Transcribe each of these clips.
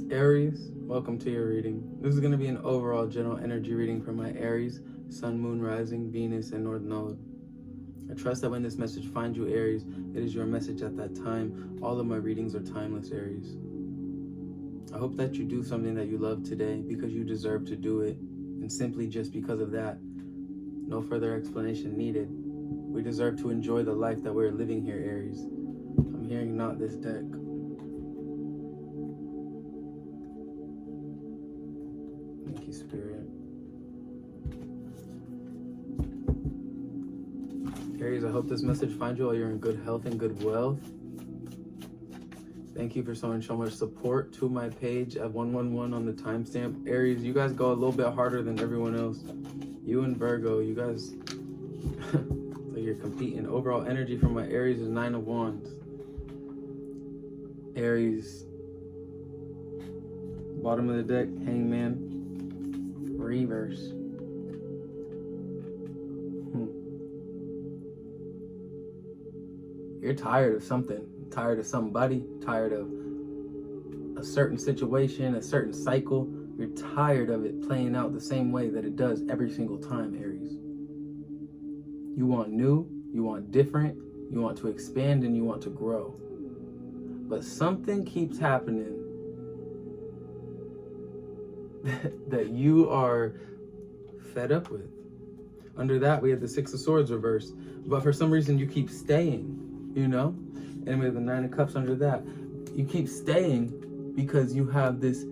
Aries, welcome to your reading. This is going to be an overall general energy reading for my Aries, Sun, Moon, Rising, Venus, and North Node. I trust that when this message finds you, Aries, it is your message at that time. All of my readings are timeless, Aries. I hope that you do something that you love today because you deserve to do it, and simply just because of that. No further explanation needed. We deserve to enjoy the life that we're living here, Aries. I'm hearing not this deck. Thank you, Spirit. Aries, I hope this message finds you while you're in good health and good wealth. Thank you for showing so much support to my page at 111 on the timestamp. Aries, you guys go a little bit harder than everyone else. You and Virgo, you guys, like you're competing. Overall energy from my Aries is 9 of Wands. Aries, bottom of the deck, Hangman, reverse. You're tired of something, tired of somebody, tired of a certain situation, a certain cycle. You're tired of it playing out the same way that it does every single time, Aries. You want new, you want different, you want to expand, and you want to grow. But something keeps happening that you are fed up with. Under that, we have the Six of Swords reversed. But for some reason, you keep staying. You know, and we have the Nine of Cups under that. You keep staying because you have this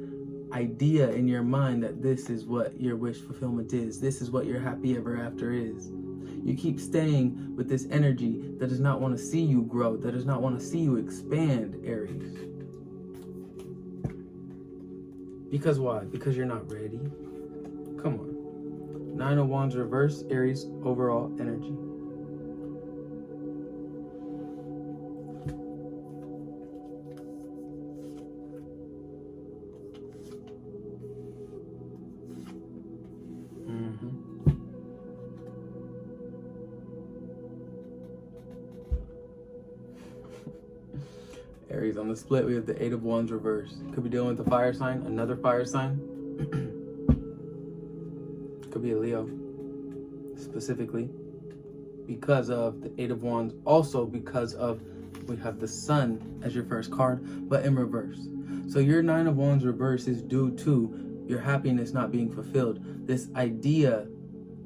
idea in your mind that this is what your wish fulfillment is. This is what your happy ever after is. You keep staying with this energy that does not want to see you grow, that does not want to see you expand, Aries. Because why? Because you're not ready. Come on. Nine of Wands reverse, Aries, overall energy. Aries, on the split, we have the Eight of Wands reverse. Could be dealing with a fire sign, another fire sign. Could be a Leo, specifically. Because of the Eight of Wands, also because of, we have the Sun as your first card, but in reverse. So your Nine of Wands reverse is due to your happiness not being fulfilled. This idea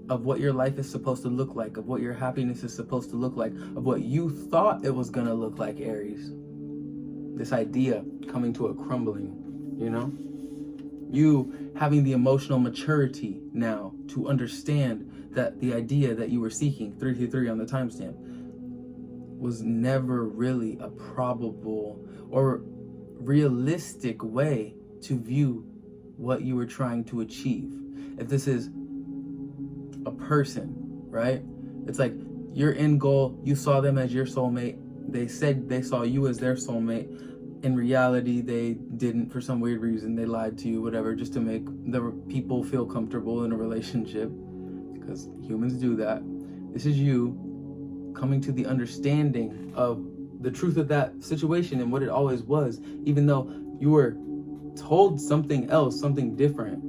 of what your life is supposed to look like, of what your happiness is supposed to look like, of what you thought it was gonna look like, Aries. This idea coming to a crumbling, you know? You having the emotional maturity now to understand that the idea that you were seeking, 323 on the timestamp, was never really a probable or realistic way to view what you were trying to achieve. If this is a person, right? It's like your end goal, you saw them as your soulmate. They said they saw you as their soulmate. In reality, they didn't. For some weird reason, they lied to you, whatever, just to make the people feel comfortable in a relationship, because humans do that. This is you coming to the understanding of the truth of that situation and what it always was. Even though you were told something else, something different,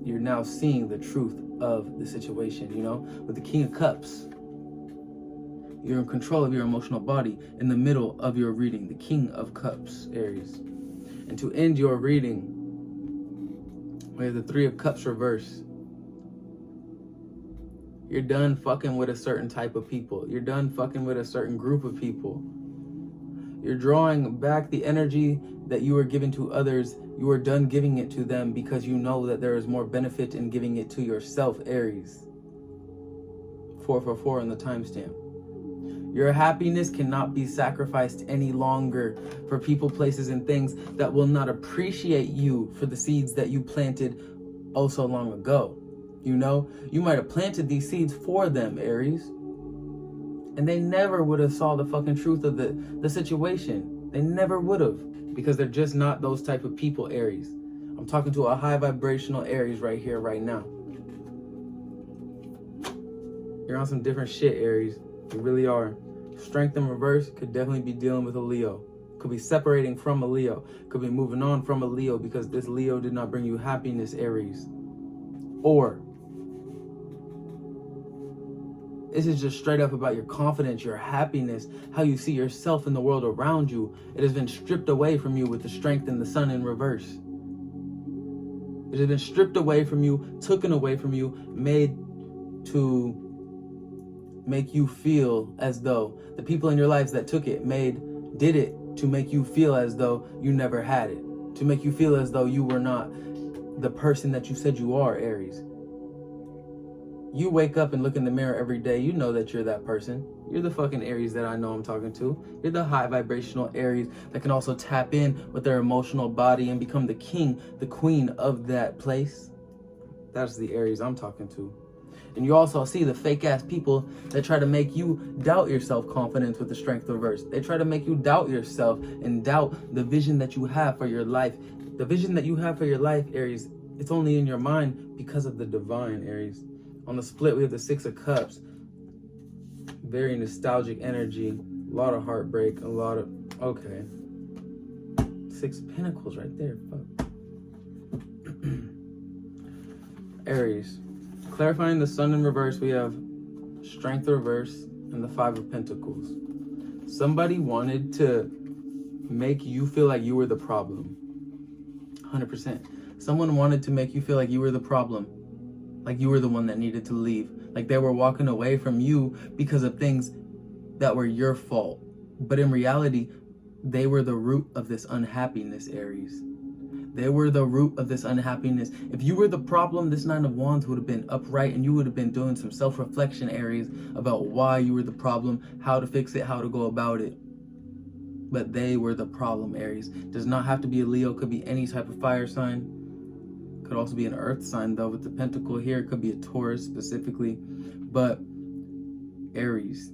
you're now seeing the truth of the situation, you know? With the King of Cups, you're in control of your emotional body in the middle of your reading. The King of Cups, Aries. And to end your reading, we have the Three of Cups reverse. You're done fucking with a certain type of people. You're done fucking with a certain group of people. You're drawing back the energy that you were giving to others. You are done giving it to them because you know that there is more benefit in giving it to yourself, Aries. 444 on the timestamp. Your happiness cannot be sacrificed any longer for people, places, and things that will not appreciate you for the seeds that you planted oh so long ago. You know, you might have planted these seeds for them, Aries, and they never would have saw the fucking truth of the situation. They never would have, because they're just not those type of people, Aries. I'm talking to a high vibrational Aries right here, right now. You're on some different shit, Aries. You really are. Strength in reverse could definitely be dealing with a Leo. Could be separating from a Leo. Could be moving on from a Leo because this Leo did not bring you happiness, Aries. Or this is just straight up about your confidence, your happiness, how you see yourself in the world around you. It has been stripped away from you with the strength in the sun in reverse. It has been stripped away from you, taken away from you, made to make you feel as though the people in your lives that took it did it to make you feel as though you never had it, to make you feel as though you were not the person that you said you are, Aries. You wake up and look in the mirror every day, you know that you're that person. You're the fucking Aries that I know I'm talking to. You're the high vibrational Aries that can also tap in with their emotional body and become the king, the queen of that place. That's the Aries I'm talking to. And you also see the fake ass people that try to make you doubt your self-confidence with the strength reverse. They try to make you doubt yourself and doubt the vision that you have for your life. The vision that you have for your life, Aries, it's only in your mind because of the divine, Aries. On the split, we have the Six of Cups. Very nostalgic energy. A lot of heartbreak. A lot of... Okay. Six of Pentacles right there. Fuck. Aries. Clarifying the sun in reverse, we have Strength reverse and the Five of Pentacles. Somebody wanted to make you feel like you were the problem. 100%. Someone wanted to make you feel like you were the problem. Like you were the one that needed to leave. Like they were walking away from you because of things that were your fault. But in reality, they were the root of this unhappiness, Aries. They were the root of this unhappiness. If you were the problem, this Nine of Wands would have been upright and you would have been doing some self-reflection, Aries, about why you were the problem, how to fix it, how to go about it. But they were the problem, Aries. Does not have to be a Leo, could be any type of fire sign. Could also be an earth sign though with the pentacle here. It could be a Taurus specifically. But Aries,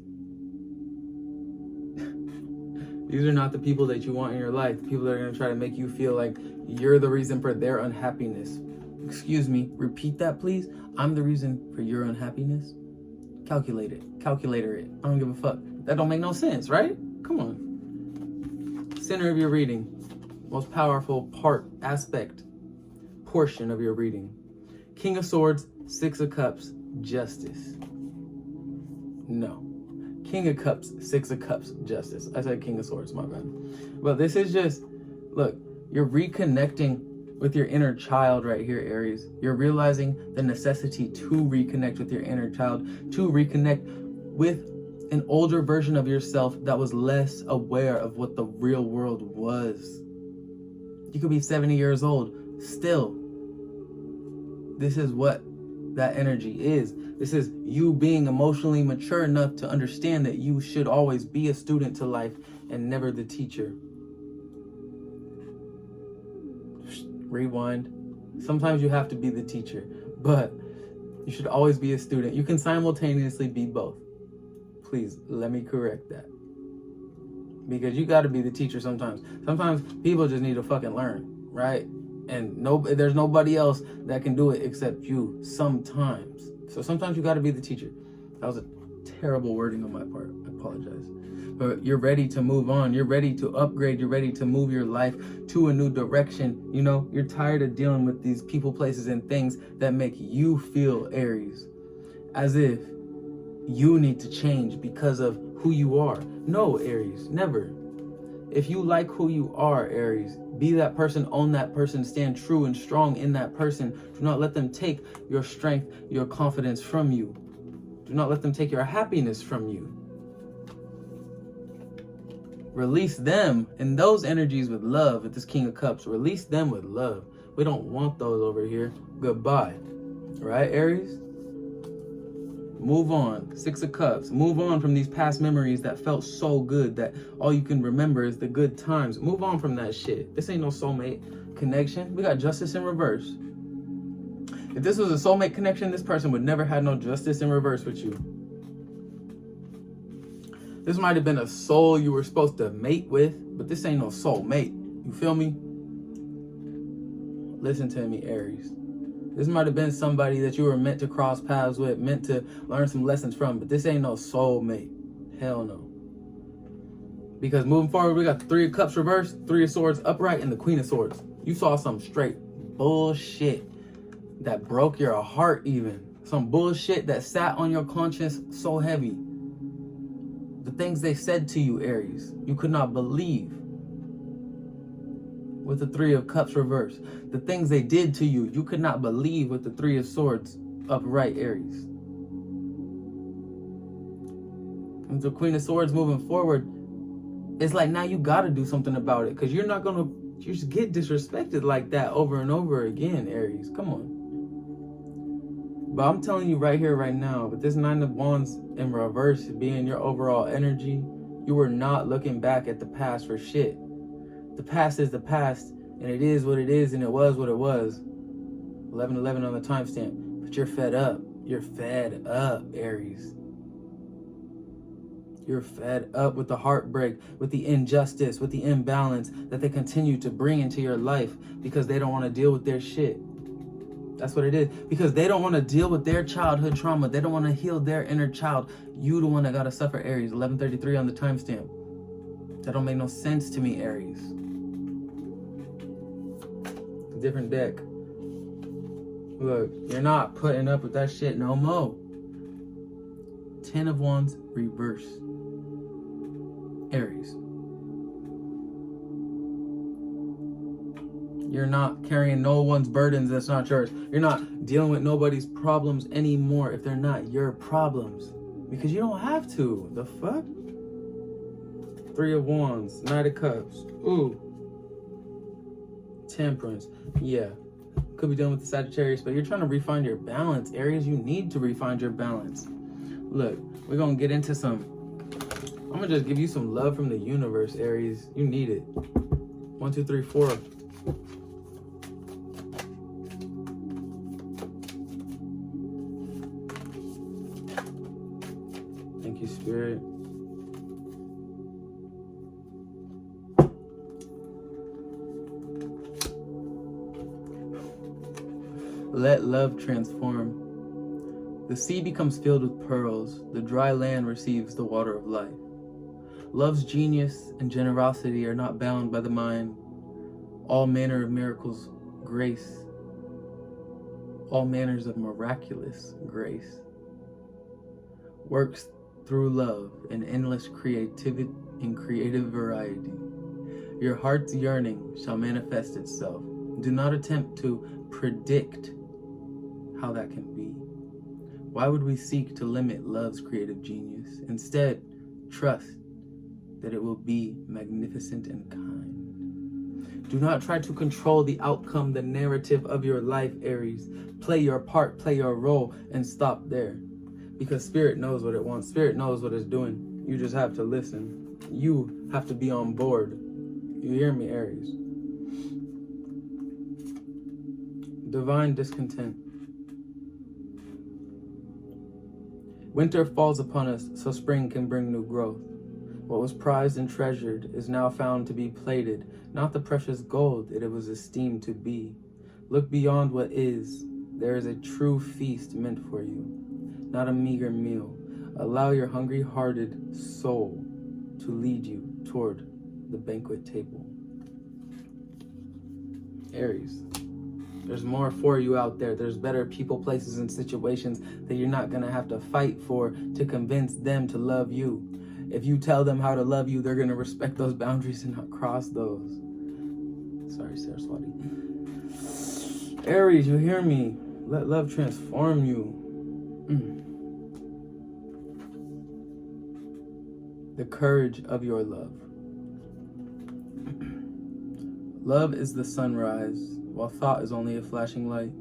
these are not the people that you want in your life. The people that are going to try to make you feel like you're the reason for their unhappiness. Excuse me, repeat that please. I'm the reason for your unhappiness. Calculate it. Calculator it. I don't give a fuck. That don't make no sense, right? Come on. Center of your reading. Most powerful aspect, portion of your reading. King of Swords, Six of Cups, Justice. No. King of Cups, Six of Cups, Justice. I said King of Swords, my bad. But this is just, look, you're reconnecting with your inner child right here, Aries. You're realizing the necessity to reconnect with your inner child, to reconnect with an older version of yourself that was less aware of what the real world was. You could be 70 years old. Still, this is what that energy is. This is you being emotionally mature enough to understand that you should always be a student to life and never the teacher. Rewind. Sometimes you have to be the teacher, but you should always be a student. You can simultaneously be both. Please, let me correct that. Because you got to be the teacher sometimes. Sometimes people just need to fucking learn, right? And there's nobody else that can do it except you sometimes. So sometimes you got to be the teacher. That was a terrible wording on my part. I apologize. But you're ready to move on. You're ready to upgrade. You're ready to move your life to a new direction. You know, you're tired of dealing with these people, places, and things that make you feel, Aries, as if you need to change because of who you are. No, Aries, never. If you like who you are, Aries, be that person, own that person, stand true and strong in that person. Do not let them take your strength, your confidence from you. Do not let them take your happiness from you. Release them and those energies with love with this King of Cups. Release them with love. We don't want those over here. Goodbye. Right, Aries? Move on. Six of Cups. Move on from these past memories that felt so good that all you can remember is the good times. Move on from that shit. This ain't no soulmate connection. We got Justice in reverse. If this was a soulmate connection, this person would never have no justice in reverse with you. This might have been a soul you were supposed to mate with, but this ain't no soulmate. You feel me? Listen to me, Aries. This might have been somebody that you were meant to cross paths with, meant to learn some lessons from, but this ain't no soulmate. Hell no. Because moving forward, we got the Three of Cups reversed, Three of Swords upright, and the Queen of Swords. You saw some straight bullshit that broke your heart even. Some bullshit that sat on your conscience so heavy. The things they said to you, Aries, you could not believe. With the Three of Cups reversed. The things they did to you, you could not believe with the Three of Swords upright, Aries. With the Queen of Swords moving forward, it's like now you got to do something about it, because you're not going to just get disrespected like that over and over again, Aries. Come on. But I'm telling you right here, right now, with this Nine of Wands in reverse being your overall energy, you are not looking back at the past for shit. The past is the past, and it is what it is, and it was what it was. 11/11 on the timestamp. But you're fed up. You're fed up, Aries. You're fed up with the heartbreak, with the injustice, with the imbalance that they continue to bring into your life because they don't want to deal with their shit. That's what it is. Because they don't want to deal with their childhood trauma. They don't want to heal their inner child. You the one that got to suffer, Aries. 11:33 on the timestamp. That don't make no sense to me, Aries. Different deck. Look, you're not putting up with that shit no more. 10 of Wands reverse. Aries. You're not carrying no one's burdens that's not yours. You're not dealing with nobody's problems anymore if they're not your problems. Because you don't have to. The fuck? 3 of Wands. Knight of Cups. Ooh. Temperance. Yeah. Could be dealing with the Sagittarius, but you're trying to refine your balance. Aries, you need to refine your balance. Look, we're going to get into some... I'm going to just give you some love from the universe, Aries. You need it. 1, 2, 3, 4. Thank you, Spirit. Let love transform. The sea becomes filled with pearls. The dry land receives the water of life. Love's genius and generosity are not bound by the mind. All manner of miracles, grace. All manners of miraculous grace. Works through love and endless creativity and creative variety. Your heart's yearning shall manifest itself. Do not attempt to predict how that can be. Why would we seek to limit love's creative genius? Instead, trust that it will be magnificent and kind. Do not try to control the outcome, the narrative of your life, Aries. Play your part, play your role, and stop there. Because Spirit knows what it wants. Spirit knows what it's doing. You just have to listen. You have to be on board. You hear me, Aries? Divine discontent. Winter falls upon us so spring can bring new growth. What was prized and treasured is now found to be plated, not the precious gold it was esteemed to be. Look beyond what is. There is a true feast meant for you, not a meager meal. Allow your hungry-hearted soul to lead you toward the banquet table. Aries. There's more for you out there. There's better people, places, and situations that you're not going to have to fight for to convince them to love you. If you tell them how to love you, they're going to respect those boundaries and not cross those. Sorry, Saraswati. Aries, you hear me? Let love transform you. The courage of your love. Love is the sunrise, while thought is only a flashing light.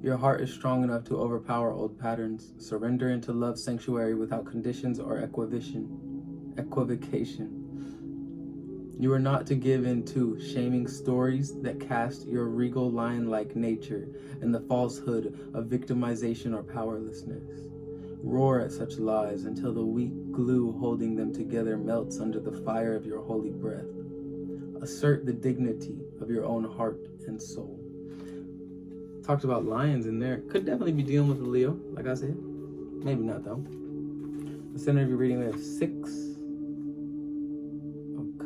Your heart is strong enough to overpower old patterns. Surrender into love's sanctuary without conditions or equivocation. You are not to give in to shaming stories that cast your regal lion-like nature in the falsehood of victimization or powerlessness. Roar at such lies until the weak glue holding them together melts under the fire of your holy breath. Assert the dignity of your own heart and soul. Talked about lions in there. Could definitely be dealing with a Leo, like I said. Maybe not though. The center of your reading, we have 6,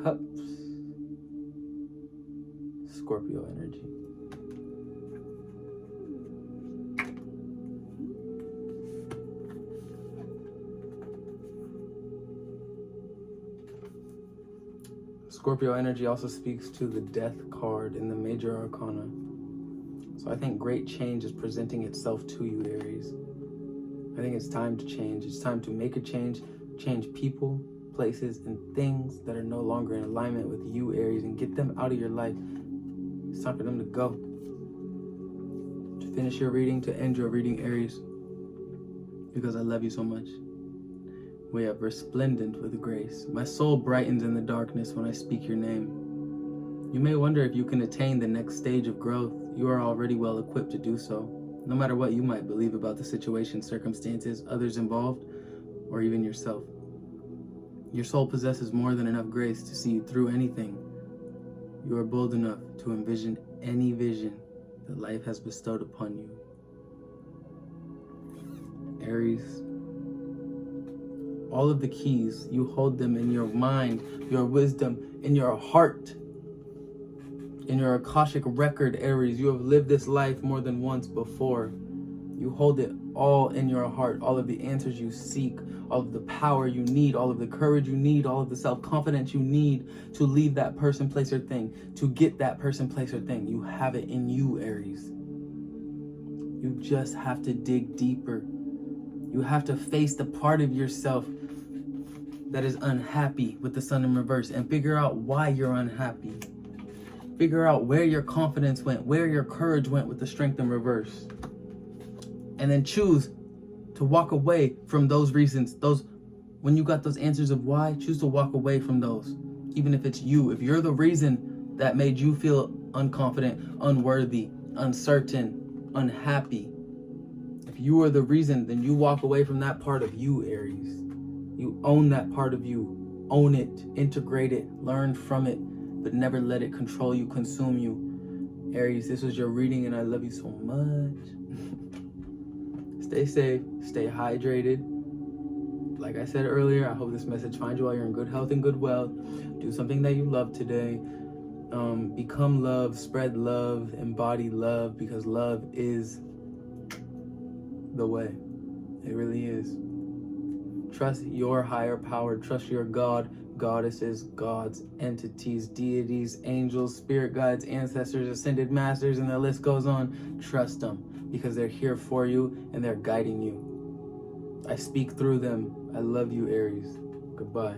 Cups. Scorpio energy. Scorpio energy also speaks to the Death card in the Major Arcana. So I think great change is presenting itself to you, Aries. I think it's time to change. It's time to make a change people, places, and things that are no longer in alignment with you, Aries, and get them out of your life. It's time for them to go. To finish your reading, to end your reading, Aries, because I love you so much. We have resplendent with grace. My soul brightens in the darkness when I speak your name. You may wonder if you can attain the next stage of growth. You are already well equipped to do so, no matter what you might believe about the situation, circumstances, others involved, or even yourself. Your soul possesses more than enough grace to see you through anything. You are bold enough to envision any vision that life has bestowed upon you. Aries, all of the keys, you hold them in your mind, your wisdom, in your heart, in your Akashic record, Aries. You have lived this life more than once before. You hold it all in your heart, all of the answers you seek, all of the power you need, all of the courage you need, all of the self-confidence you need to leave that person, place, or thing, to get that person, place, or thing. You have it in you, Aries. You just have to dig deeper. You have to face the part of yourself that is unhappy with the Sun in reverse and figure out why you're unhappy. Figure out where your confidence went, where your courage went with the Strength in reverse. And then choose to walk away from those reasons. When you got those answers of why, choose to walk away from those. Even if it's you. If you're the reason that made you feel unconfident, unworthy, uncertain, unhappy, if you are the reason, then you walk away from that part of you, Aries. You own that part of you. Own it, integrate it, learn from it, but never let it control you, consume you. Aries, this was your reading, and I love you so much. Stay safe, stay hydrated. Like I said earlier, I hope this message finds you while you're in good health and good wealth. Do something that you love today. Become love, spread love, embody love, because love is the way. It really is. Trust your higher power. Trust your God, goddesses, gods, entities, deities, angels, spirit guides, ancestors, ascended masters, and the list goes on. Trust them, because they're here for you and they're guiding you. I speak through them. I love you, Aries. Goodbye.